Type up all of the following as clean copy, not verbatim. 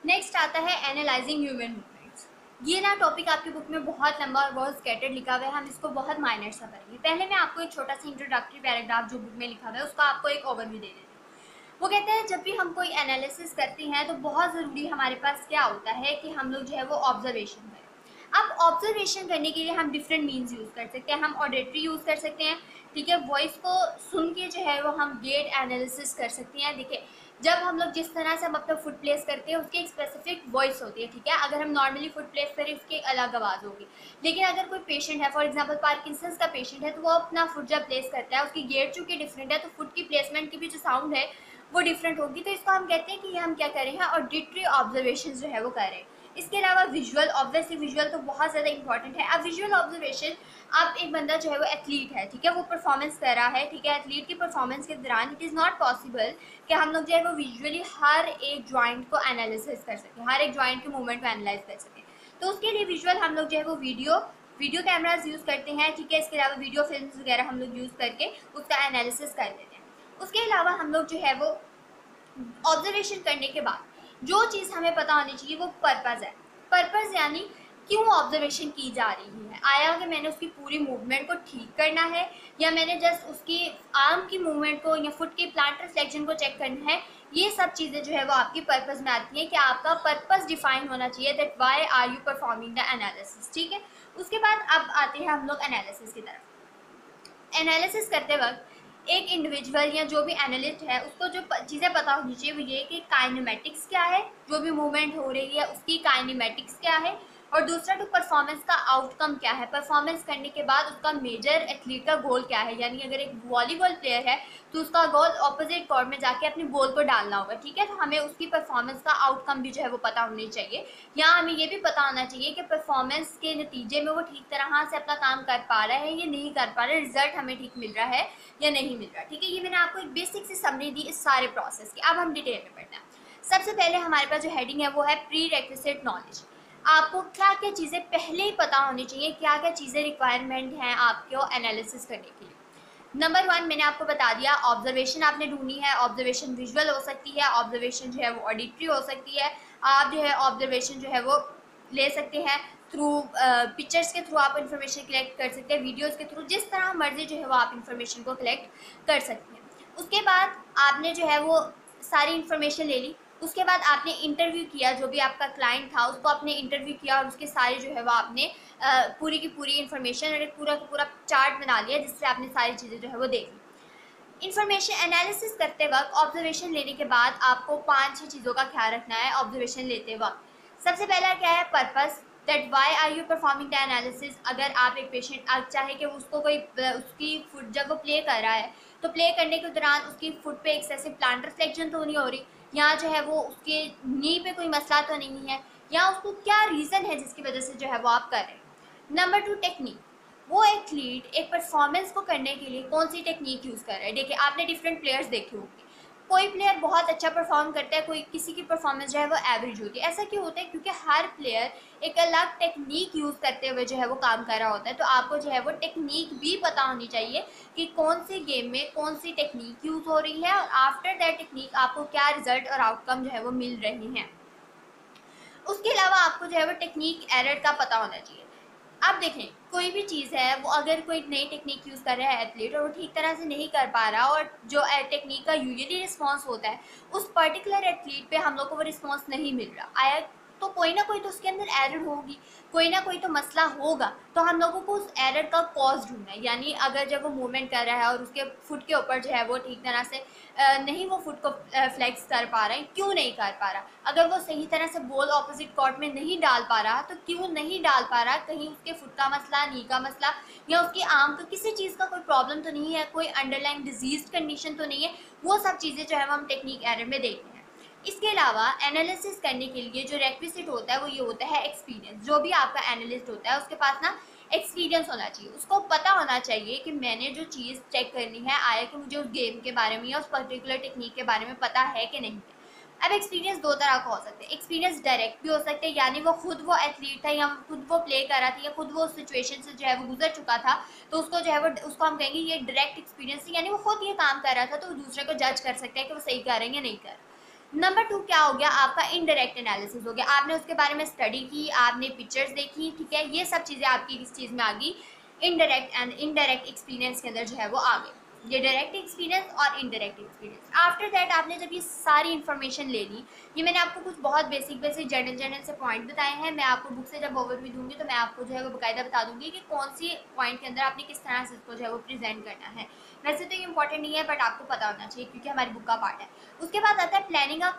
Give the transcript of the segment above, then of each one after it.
Next आता है analysing human movements. ये ना टॉपिक आपकी बुक में बहुत लंबा और बहुत स्कैटर्ड लिखा हुआ है, हम इसको बहुत माइनर सा करेंगे। पहले मैं आपको एक छोटा सा इंट्रोडक्टरी पैराग्राफ जो बुक में लिखा हुआ है उसका आपको एक ओवरव्यू दे देती हूँ। वो कहते हैं जब भी हम कोई एनालिसिस करते हैं तो बहुत ज़रूरी हमारे पास क्या होता है कि हम लोग जो है वो ऑब्जर्वेशन करें। अब ऑब्जर्वेशन करने के लिए हम डिफरेंट मीन्स यूज़ कर सकते हैं। हम ऑडिटरी यूज़ कर सकते हैं, ठीक है, वॉइस को सुन के जो है वो हम गेट एनालिसिस कर सकते हैं। देखिए, जब हम लोग जिस तरह से हम अपना फुट प्लेस करते हैं उसकी एक स्पेसिफिक वॉइस होती है, ठीक है। अगर हम नॉर्मली फुट प्लेस करें उसकी एक अलग आवाज़ होगी। लेकिन अगर कोई पेशेंट है, फॉर एग्जांपल पार्किंसंस का पेशेंट है, तो वो अपना फुट जब प्लेस करता है उसकी गेट चूँकि डिफरेंट है तो फुट की प्लेसमेंट की भी जो साउंड है वो डिफरेंट होगी। तो इसको हम कहते हैं कि ये हम क्या करें हैं, ऑडिटरी ऑब्जर्वेशन जो है वो करें। इसके अलावा विजुअल, ऑब्वियसली विजुअल तो बहुत ज़्यादा इंपॉर्टेंट है। अब विजुअल ऑब्जर्वेशन, आप एक बंदा जो है वो एथलीट है, ठीक है, वो परफॉर्मेंस कर रहा है, ठीक है, एथलीट की परफॉर्मेंस के दौरान इट इज़ नॉट पॉसिबल कि हम लोग जो है वो विजुअली हर एक जॉइंट को एनालिसिस कर सकें, हर एक जॉइंट के मूवमेंट को एनालाइज कर सकें। तो उसके लिए विजुअल हम लोग जो है वो वीडियो कैमराज यूज़ करते हैं, ठीक है। इसके अलावा वीडियो फिल्म वगैरह हम लोग यूज़ करके उसका एनालिसिस कर लेते हैं। उसके अलावा हम लोग जो है वो ऑब्जर्वेशन करने के बाद जो चीज़ हमें पता होनी चाहिए वो पर्पज़ है। पर्पज़ यानी क्यों ऑब्जर्वेशन की जा रही है। आया कि मैंने उसकी पूरी मूवमेंट को ठीक करना है, या मैंने जस्ट उसकी आर्म की मूवमेंट को या फुट के प्लांटर फ्लेक्शन को चेक करना है। ये सब चीज़ें जो है वो आपकी पर्पज़ में आती हैं कि आपका पर्पज़ डिफाइन होना चाहिए, that why are you performing the analysis, ठीक है। उसके बाद अब आते हैं हम लोग एनालिसिस की तरफ। एनालिसिस करते वक्त एक इंडिविजुअल या जो भी एनालिस्ट है उसको जो चीज़ें पता होनी चाहिए वो ये कि काइनेमेटिक्स क्या है, जो भी मूवमेंट हो रही है उसकी काइनेमेटिक्स क्या है, और दूसरा तो परफॉर्मेंस का आउटकम क्या है, परफॉर्मेंस करने के बाद उसका मेजर एथलीट का गोल क्या है। यानी अगर एक वॉलीबॉल प्लेयर है तो उसका गोल ऑपोजिट कोर्ट में जाके अपनी बॉल को डालना होगा, ठीक है। तो हमें उसकी परफॉर्मेंस का आउटकम भी जो है वो पता होनी चाहिए। या हमें ये भी पता होना चाहिए कि परफॉर्मेंस के नतीजे में वो ठीक तरह से अपना काम कर पा रहा है या नहीं कर पा रहा है, रिजल्ट हमें ठीक मिल रहा है या नहीं मिल रहा, ठीक है। ये मैंने आपको एक बेसिक सी समरी दी इस सारे प्रोसेस की। अब हम डिटेल में पढ़ते हैं। सबसे पहले हमारे पास जो हेडिंग है वो है प्री रेक्विजिट नॉलेज। आपको क्या क्या चीज़ें पहले ही पता होनी चाहिए, क्या क्या चीज़ें रिक्वायरमेंट हैं आपको एनालिसिस करने के लिए। नंबर 1 मैंने आपको बता दिया, ऑब्जर्वेशन आपने ढूंढनी है। ऑब्जर्वेशन विजुअल हो सकती है, ऑब्जर्वेशन जो है वो ऑडिटरी हो सकती है। आप जो है ऑब्जर्वेशन जो है वो ले सकते हैं थ्रू पिक्चर्स के थ्रू, आप इन्फॉर्मेशन कलेक्ट कर सकते हैं, वीडियोस के थ्रू, जिस तरह मर्जी जो है वो आप इन्फॉर्मेशन को कलेक्ट कर सकते हैं। उसके बाद आपने जो है वो सारी इन्फॉर्मेशन ले ली। उसके बाद आपने इंटरव्यू किया, जो भी आपका क्लाइंट था उसको आपने इंटरव्यू किया और उसके सारे जो है वो आपने पूरी की पूरी इन्फॉर्मेशन और एक पूरा का पूरा चार्ट बना लिया जिससे आपने सारी चीज़ें जो है वो देख ली। इन्फॉर्मेशन एनालिसिस करते वक्त, ऑब्जर्वेशन लेने के बाद आपको 5-6 चीज़ों का ख्याल रखना है ऑब्जर्वेशन लेते वक्त। सबसे पहला क्या है, purpose, that why are you performing the analysis. अगर आप एक पेशेंट आप चाहे कि उसको कोई उसकी फुट जब वो प्ले कर रहा है तो प्ले करने के दौरान उसकी फुट पे एक्सेसिव प्लांटर फ्लेक्शन तो नहीं हो रही, या जो है वो उसके नी पे कोई मसला तो नहीं है, या उसको क्या रीज़न है जिसकी वजह से जो है वो आप कर रहे हैं। नंबर 2 टेक्निक, वो एथलीट एक परफॉर्मेंस को करने के लिए कौन सी टेक्निक यूज़ कर रहा है। देखिए, आपने डिफरेंट प्लेयर्स देखे होंगे, कोई प्लेयर बहुत अच्छा परफॉर्म करता है, कोई किसी की परफॉर्मेंस जो है वो एवरेज होती है। ऐसा क्यों होता है, क्योंकि हर प्लेयर एक अलग टेक्निक यूज़ करते हुए जो है वो काम कर रहा होता है। तो आपको जो है वो टेक्निक भी पता होनी चाहिए कि कौन सी गेम में कौन सी टेक्निक यूज़ हो रही है और आफ्टर दैट टेक्निक आपको क्या रिजल्ट और आउटकम जो है वो मिल रहे हैं। उसके अलावा आपको जो है वो टेक्निक एरर का पता होना चाहिए। अब देखें, कोई भी चीज़ है वो अगर कोई नई टेक्निक यूज़ कर रहा है एथलीट और वो ठीक तरह से नहीं कर पा रहा और जो टेक्निक का यूजुअली रिस्पांस होता है उस पर्टिकुलर एथलीट पे हम लोग को वो रिस्पांस नहीं मिल रहा, आया तो कोई ना कोई तो उसके अंदर एरर होगी, कोई ना कोई तो मसला होगा। तो हम लोगों को उस एरर का कॉज ढूंढना है। यानी अगर जब वो मूवमेंट कर रहा है और उसके फुट के ऊपर जो है वो ठीक तरह से नहीं वो फुट को फ्लेक्स कर पा रहा है, क्यों नहीं कर पा रहा। अगर वो सही तरह से बॉल ऑपोजिट कोर्ट में नहीं डाल पा रहा तो क्यों नहीं डाल पा रहा, कहीं उसके फुट का मसला, नी का मसला, या उसकी आर्म का किसी चीज़ का कोई प्रॉब्लम तो नहीं है, कोई अंडरलाइन डिजीज कंडीशन तो नहीं है। वो सब चीज़ें जो है हम टेक्निक एरर में देखते हैं। इसके अलावा एनालिसिस करने के लिए जो रेक्विजिट होता है वो ये होता है एक्सपीरियंस। जो भी आपका एनालिस्ट होता है उसके पास ना एक्सपीरियंस होना चाहिए, उसको पता होना चाहिए कि मैंने जो चीज़ चेक करनी है, आया कि मुझे उस गेम के बारे में या उस पर्टिकुलर टेक्निक के बारे में पता है कि नहीं है। अब एक्सपीरियंस दो तरह का हो सकता है। एक्सपीरियंस डायरेक्ट भी हो सकते हैं, यानी वो खुद वो एथलीट था या खुद वो प्ले कर रहा था या खुद वो उस सिचुएशन से जो है वो गुजर चुका था, तो उसको जो है वो उसको हम कहेंगे ये डायरेक्ट एक्सपीरियंस, यानी वो खुद ये काम कर रहा था तो दूसरे को जज कर सकते हैं कि वो सही कर रहे हैं या नहीं कर रहे। नंबर 2 क्या हो गया, आपका इनडायरेक्ट एनालिसिस हो गया। आपने उसके बारे में स्टडी की, आपने पिक्चर्स देखी, ठीक है, ये सब चीज़ें आपकी किस चीज़ में आ गई, इनडायरेक्ट एंड इनडायरेक्ट एक्सपीरियंस के अंदर जो है वो आ गए, ये डायरेक्ट एक्सपीरियंस और इनडायरेक्ट एक्सपीरियंस। आफ्टर दैट आपने जब ये सारी इन्फॉर्मेशन ले ली, ये मैंने आपको कुछ बहुत बेसिक बेसिक जनरल से पॉइंट बताए हैं, मैं आपको बुक से जब ओवरव्यू दूंगी तो मैं आपको जो है वो बाकायदा बता दूंगी कि कौन सी पॉइंट के अंदर आपने किस तरह से इसको जो है वो प्रेजेंट करना है। वैसे तो ये इंपॉर्टेंट नहीं है बट आपको पता होना चाहिए क्योंकि हमारी बुक का पार्ट है। उसके बाद आता है प्लानिंग का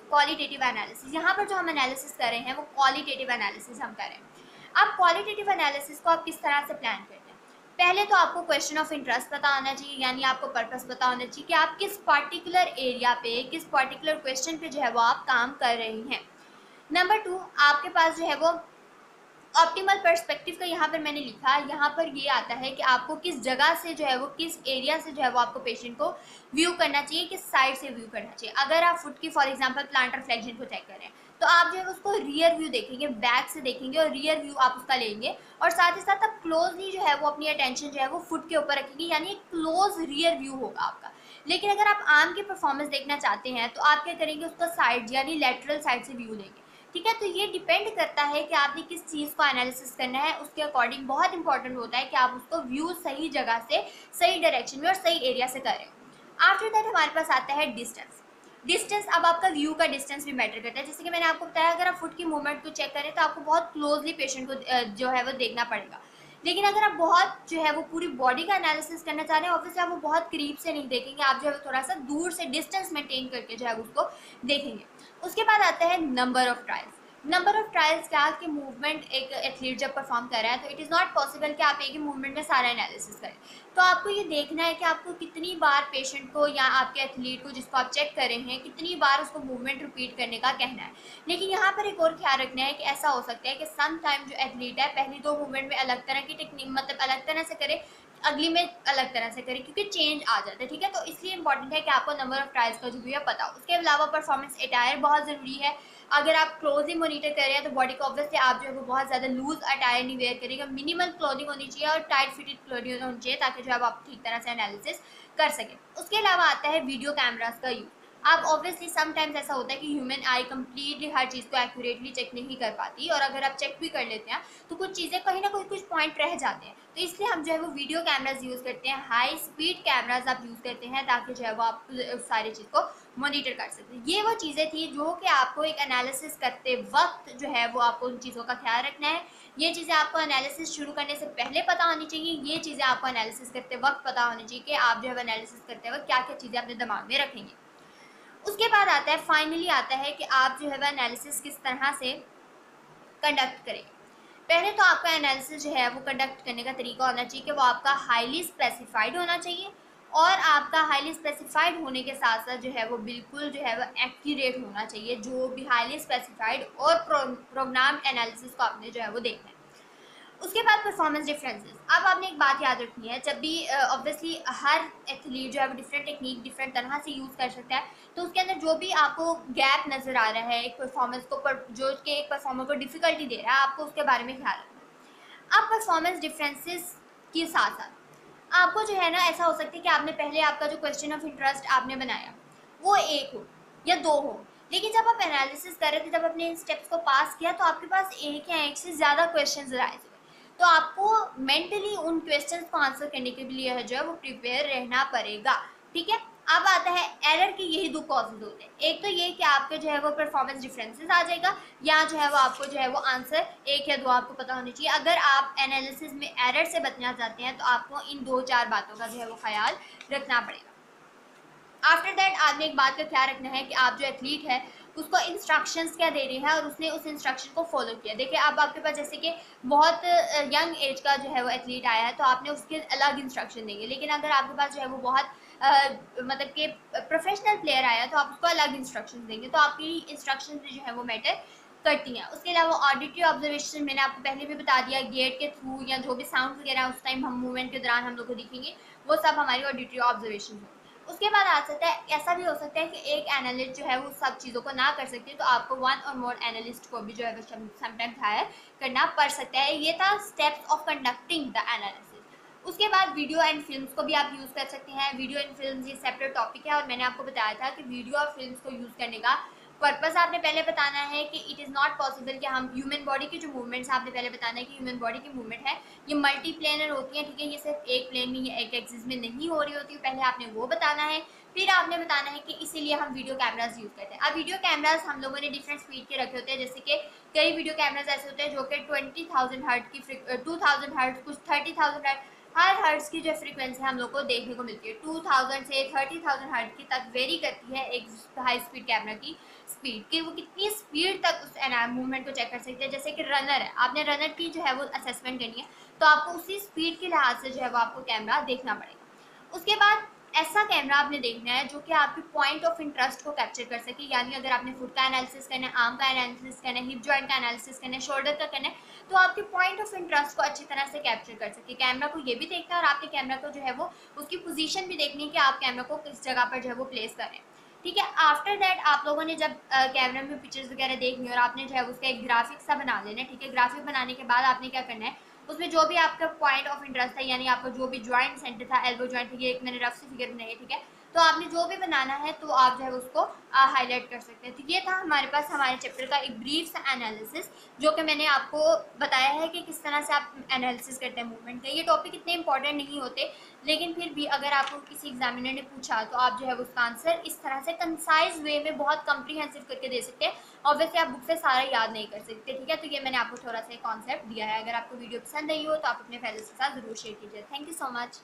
क्वालिटेटिव एनालिसिस। यहाँ पर जो हम एनालिसिस कर रहे हैं वो क्वालिटेटिव एनालिसिस हम कर रहे हैं। अब क्वालिटेटिव एनालिसिस को आप किस तरह से प्लान करते हैं, पहले तो आपको क्वेश्चन ऑफ इंटरेस्ट पता होना चाहिए, यानी आपको पर्पस पता होना चाहिए कि आप किस पर्टिकुलर एरिया पे, किस पर्टिकुलर क्वेश्चन पे जो है वो आप काम कर रहे हैं। नंबर 2, आपके पास जो है वो ऑप्टिमल पर्सपेक्टिव का यहाँ पर मैंने लिखा, यहाँ पर ये आता है कि आपको किस जगह से जो है वो, किस एरिया से जो है वो आपको पेशेंट को व्यू करना चाहिए, किस साइड से व्यू करना चाहिए। अगर आप फुट की फॉर एग्जांपल प्लांटर फ्लेक्शन को चेक करें तो आप जो है उसको रियर व्यू देखेंगे, बैक से देखेंगे और रियर व्यू आप उसका लेंगे, और साथ ही साथ आप क्लोजली जो है वो अपनी अटेंशन जो है वो फुट के ऊपर रखेंगे, यानी एक क्लोज रियर व्यू होगा आपका। लेकिन अगर आप आर्म की परफॉर्मेंस देखना चाहते हैं तो आप क्या करेंगे, उसका साइड यानी लेटरल साइड से व्यू लेंगे, ठीक है। तो ये डिपेंड करता है कि आपने किस चीज़ को एनालिसिस करना है, उसके अकॉर्डिंग बहुत इंपॉर्टेंट होता है कि आप उसको व्यू सही जगह से, सही डायरेक्शन में और सही एरिया से करें। आफ्टर दैट हमारे पास आता है डिस्टेंस। डिस्टेंस, अब आपका व्यू का डिस्टेंस भी मैटर करता है। जैसे कि मैंने आपको बताया, अगर आप फुट की मूवमेंट को चेक करें तो आपको बहुत क्लोजली पेशेंट को जो है वो देखना पड़ेगा। लेकिन अगर आप बहुत जो है वो पूरी बॉडी का एनालिसिस करना चाह रहे हैं, ऑब्वियसली आप वो बहुत करीब से नहीं देखेंगे, आप जो है थोड़ा सा दूर से डिस्टेंस मेंटेन करके जो है उसको देखेंगे। उसके बाद आता है number of trials. Number of trials क्या कि मूवमेंट एक एथलीट जब परफॉर्म कर रहा है तो इट इज़ नॉट पॉसिबल कि आप एक ही मूवमेंट में सारा एनालिसिस करें। तो आपको ये देखना है कि आपको कितनी बार पेशेंट को या आपके एथलीट को जिसको आप चेक कर रहे हैं कितनी बार उसको मूवमेंट रिपीट करने का कहना है। लेकिन यहाँ पर एक और ख्याल रखना है कि ऐसा हो सकता है कि सम टाइम जो एथलीट है पहली 2 मूवमेंट में अलग तरह की टेक्निक, मतलब अलग तरह से करे, अगली में अलग तरह से करें, क्योंकि चेंज आ जाता है, ठीक है। तो इसलिए इंपॉर्टेंट है कि आपको नंबर ऑफ ट्रायल्स का जो भी है पता हो। उसके अलावा परफॉर्मेंस अटायर बहुत ज़रूरी है। अगर आप क्लोजली मॉनिटर कर रहे हैं तो बॉडी को ऑब्वियसली आप जो है वो बहुत ज़्यादा लूज अटायर नहीं वेयर करेंगे, मिनिमल क्लोथिंग होनी चाहिए और टाइट फिटेड क्लोथिंग होनी चाहिए ताकि जो है आप ठीक तरह से एनालिसिस कर सकें। उसके अलावा आता है वीडियो कैमरास का यूज़। आप ऑब्वियसली समटाइम्स ऐसा होता है कि ह्यूमन आई कंप्लीटली हर चीज़ को एक्यूरेटली चेक नहीं कर पाती, और अगर आप चेक भी कर लेते हैं तो कुछ चीज़ें कहीं ना कहीं कुछ पॉइंट रह जाते हैं। तो इसलिए हम जो है वो वीडियो कैमराज यूज़ करते हैं, हाई स्पीड कैमराज आप यूज़ करते हैं ताकि जो है वो आप सारी चीज़ को मॉनिटर कर सकते हैं। ये वो चीज़ें थी जो कि आपको एक एनालिसिस करते वक्त जो है वो आपको उन चीज़ों का ख्याल रखना है। ये चीज़ें आपको एनालिसिस शुरू करने से पहले पता होनी चाहिए, ये चीज़ें आपको एनालिसिस करते वक्त पता होनी चाहिए कि आप जो है एनालिसिस करते वक्त क्या क्या चीज़ें अपने दिमाग में रखेंगे। उसके बाद आता है, फाइनली आता है कि आप जो है वह एनालिसिस किस तरह से कंडक्ट करेंगे। पहले तो आपका एनालिसिस जो है वो कंडक्ट करने का तरीका होना चाहिए कि वो आपका हाईली स्पेसिफाइड होना चाहिए, और आपका हाईली स्पेसिफाइड होने के साथ साथ जो है वो बिल्कुल जो है वो एक्यूरेट होना चाहिए। जो भी हाईली स्पेसिफाइड और प्रोग्राम्ड एनालिसिस को आपने जो है वो देखना है। उसके बाद परफॉर्मेंस डिफरेंसेस। अब आपने एक बात याद रखनी है, जब भी ऑब्वियसली हर एथलीट जो है वो डिफरेंट टेक्निक डिफरेंट तरह से यूज़ कर सकता है, तो उसके अंदर जो भी आपको गैप नज़र आ रहा है एक परफॉर्मेंस को जो कि एक परफॉर्मर को डिफ़िकल्टी दे रहा है, आपको उसके बारे में ख्याल रखना है। अब परफॉर्मेंस डिफरेंसेस के साथ साथ आपको जो है ना, ऐसा हो सकता है कि आपने पहले आपका जो क्वेश्चन ऑफ इंटरेस्ट आपने बनाया वो 1 हो या 2 हो, लेकिन जब आप एनालिसिस कर रहे थे, जब अपने इन स्टेप्स को पास किया तो आपके पास एक या एक से ज़्यादा क्वेश्चन राइज हुए। तो आपको मेंटली उन क्वेश्चंस को आंसर करने के लिए जो है वो प्रिपेयर रहना पड़ेगा, ठीक है। अब आता है एरर के यही 2 कॉजेज होते हैं। एक तो ये कि आपके जो है वो परफॉर्मेंस डिफरेंसेस आ जाएगा, या जो है वो आपको जो है वो आंसर 1 या 2 आपको पता होनी चाहिए। अगर आप एनालिसिस में एरर से बचना चाहते हैं तो आपको इन 2-4 बातों का जो है वो ख्याल रखना पड़ेगा। आफ्टर दैट आपने एक बात का ख्याल रखना है कि आप जो एथलीट है उसको इंस्ट्रक्शंस क्या दे रहे हैं और उसने उस इंस्ट्रक्शन को फॉलो किया। देखिए अब आपके पास जैसे कि बहुत यंग एज का जो है वो एथलीट आया है तो आपने उसके अलग इंस्ट्रक्शन देंगे, लेकिन अगर आपके पास जो है वो बहुत मतलब कि प्रोफेशनल प्लेयर आया तो आप उसको अलग इंस्ट्रक्शन देंगे। तो आपकी इंस्ट्रक्शन जो है वो मैटर करती हैं। उसके अलावा ऑडिटरी ऑब्जर्वेशन मैंने आपको पहले भी बता दिया, गेट के थ्रू या जो भी साउंड वगैरह उस टाइम हम मूवमेंट के दौरान हम लोग को दिखेंगे, वो सब हमारी ऑडिटरी ऑब्जर्वेशन हो। उसके बाद आ सकता है, ऐसा भी हो सकता है कि एक एनालिस्ट जो है वो सब चीज़ों को ना कर सकते, तो आपको 1 और मोर एनालिस्ट को भी जो है वो समटाइम्स हायर करना पड़ सकता है। ये था steps of conducting the analysis. उसके बाद वीडियो एंड फिल्म्स को भी आप यूज़ कर सकते हैं। वीडियो एंड फिल्म्स ये सेपरेट टॉपिक है और मैंने आपको बताया था कि वीडियो और फिल्म्स को यूज़ करने का पर्पस आपने पहले बताना है कि इट इज़ नॉट पॉसिबल कि हम ह्यूमन बॉडी की जो मूवमेंट्स आपने पहले बताना है कि ह्यूमन बॉडी की मूवमेंट है ये मल्टी प्लेनर होती है, ठीक है, ये सिर्फ एक प्लेन में या एक एक्सिस में नहीं हो रही होती है, पहले आपने वो बताना है। फिर आपने बताना है कि इसीलिए हम वीडियो कैमराज यूज़ करते हैं। अब वीडियो कैमराज हम लोगों ने डिफरेंट स्पीड के रखे होते हैं, जैसे कि कई वीडियो कैमराज ऐसे होते हैं जो कि 20,000 हर्ट की 2,000 हर्ट, कुछ 30,000 हर्ट, हर हर्ट्स की जो फ्रीक्वेंसी हम लोग को देखने को मिलती है 2000 से 30,000 हर्ट की तक वेरी करती है एक हाई स्पीड कैमरा की स्पीड, कि वो कितनी स्पीड तक उस मूवमेंट को चेक कर सकते हैं। जैसे कि रनर है, आपने रनर की जो है वो असेसमेंट करनी है तो आपको उसी स्पीड के लिहाज से जो है वो आपको कैमरा देखना पड़ेगा। उसके बाद ऐसा कैमरा आपने देखना है जो कि आपके पॉइंट ऑफ इंटरेस्ट को कैप्चर कर सके, यानी अगर आपने फुट का एनालिसिस करना है, आर्म का एनालिसिस करना है, हिप जॉइंट का एनालिसिस करना है, शोल्डर का करना है, तो आपके पॉइंट ऑफ इंटरेस्ट को अच्छी तरह से कैप्चर कर सके। कैमरा को ये भी देखना है और आपके कैमरा को जो है वो उसकी पोजीशन भी देखनी है कि आप कैमरा को किस जगह पर जो है वो प्लेस करें, ठीक है। आफ्टर दैट आप लोगों ने जब कैमरा में पिक्चर्स वगैरह देखनी और आपने जो है उसका एक ग्राफिक सा बना लेना है, ठीक है। ग्राफिक बनाने के बाद आपने क्या करना है, उसमें जो भी आपका पॉइंट ऑफ इंटरेस्ट है, यानी आपका जो भी जॉइंट सेंटर था, एल्बो जॉइंट, ठीक है, एक मैंने रफ सी फिगर बनाई है, ठीक है, तो आपने जो भी बनाना है तो आप जो है उसको हाईलाइट कर सकते हैं। तो ये था हमारे पास हमारे चैप्टर का एक ब्रीफ सा एनालिसिस, जो कि मैंने आपको बताया है कि किस तरह से आप एनालिसिस करते हैं मूवमेंट का। ये टॉपिक इतने इंपॉर्टेंट नहीं होते, लेकिन फिर भी अगर आपको किसी एग्जामिनर ने पूछा तो आप जो है उसका आंसर इस तरह से कंसाइज वे में बहुत कम्प्रीहेंसिव करके दे सकते हैं। ऑब्वियसली आप बुक से सारा याद नहीं कर सकते, ठीक है। तो ये मैंने आपको थोड़ा सा कॉन्सेप्ट दिया है। अगर आपको वीडियो पसंद आई हो तो आप अपने फ्रेंड्स के साथ जरूर शेयर कीजिए। Thank you so much.